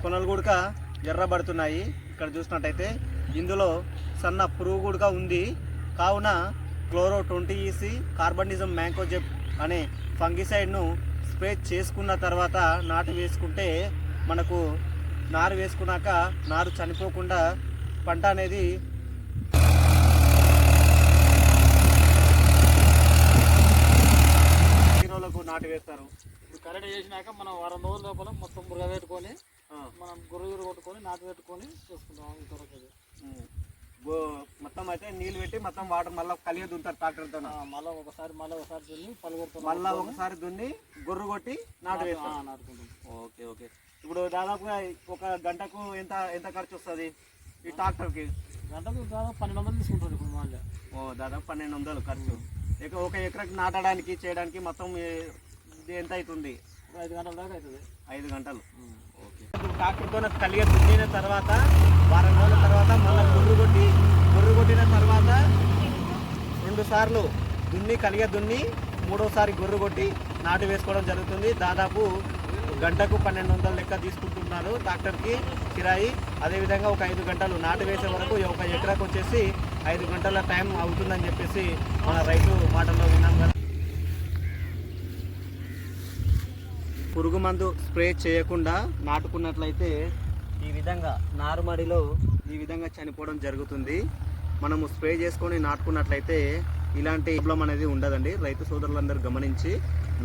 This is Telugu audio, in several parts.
కొనలు కూడా ఎర్రబడుతున్నాయి. ఇక్కడ చూసినట్టయితే ఇందులో సన్న పురుగు కూడా ఉంది. కావున క్లోరో 20EC కార్బనిజం మ్యాంకోజెబ్ అనే ఫంగిసైడ్ను స్ప్రే చేసుకున్న తర్వాత నాటు వేసుకుంటే మనకు నారు వేసుకున్నాక నారు చనిపోకుండా పంట అనేది రోజులకు నాటు వేస్తారు. కరెక్ట్ చేసినాక మనం వారం రోజుల లోపల మొత్తం బురద పెట్టుకొని మనం గుర్రు కొట్టుకొని నాటు పెట్టుకొని చేసుకుంటాం. మొత్తం అయితే నీళ్ళు పెట్టి మొత్తం వాటర్ మళ్ళీ కలిగి దున్నుతారు ట్రాక్టర్తో. మళ్ళీ ఒకసారి దున్ని పలుగురుతాం. మళ్ళీ ఒకసారి దున్ని గొర్రు కొట్టి నాటు వేస్తాం. నాటుకుంటాం. Okay okay. ఇప్పుడు దాదాపుగా ఒక గంటకు ఎంత ఎంత ఖర్చు వస్తుంది ఈ ట్రాక్టర్కి? గంటకు దాదాపు 1200 తీసుకుంటుంది ఇప్పుడు మళ్ళీ. దాదాపు 1200 ఖర్చు. ఒక ఎకరాకి నాటడానికి చేయడానికి మొత్తం ఎంత అవుతుంది? 5 గంటల దాకా అవుతుంది. 5 గంటలు. ఓకే. ట్రాక్టర్తో కలిగి దున్నిన తర్వాత వారం రోజుల తర్వాత మళ్ళీ గొర్రు కొట్టిన తర్వాత 2 సార్లు దున్ని కలిగి దున్ని 3వ సారి గొర్రు కొట్టి నాటు వేసుకోవడం జరుగుతుంది. దాదాపు గంటకు 1200 లెక్క తీసుకుంటున్నారు ట్రాక్టర్కి కిరాయి. అదేవిధంగా ఒక 5 గంటలు నాటు వేసే వరకు ఒక ఎకరాకు వచ్చేసి 5 గంటల టైం అవుతుందని చెప్పేసి మన రైతు మాటల్లో విన్నాం కదా. పురుగు మందు స్ప్రే చేయకుండా నాటుకున్నట్లయితే ఈ విధంగా నారుమడిలో ఈ విధంగా చనిపోవడం జరుగుతుంది. మనము స్ప్రే చేసుకొని నాటుకున్నట్లయితే ఇలాంటి ప్రాబ్లం అనేది ఉండదండి. రైతు సోదరులందరూ గమనించి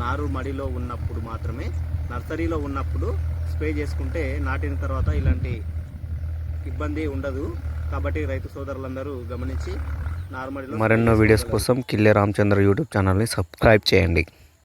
నారు మడిలో ఉన్నప్పుడు మాత్రమే, నర్సరీలో ఉన్నప్పుడు స్ప్రే చేసుకుంటే నాటిన తర్వాత ఇలాంటి ఇబ్బంది ఉండదు. కాబట్టి రైతు సోదరులందరూ గమనించి నారుమడిలో మరెన్నో వీడియోస్ కోసం కిల్లె రామచంద్ర యూట్యూబ్ ఛానల్ని సబ్స్క్రైబ్ చేయండి.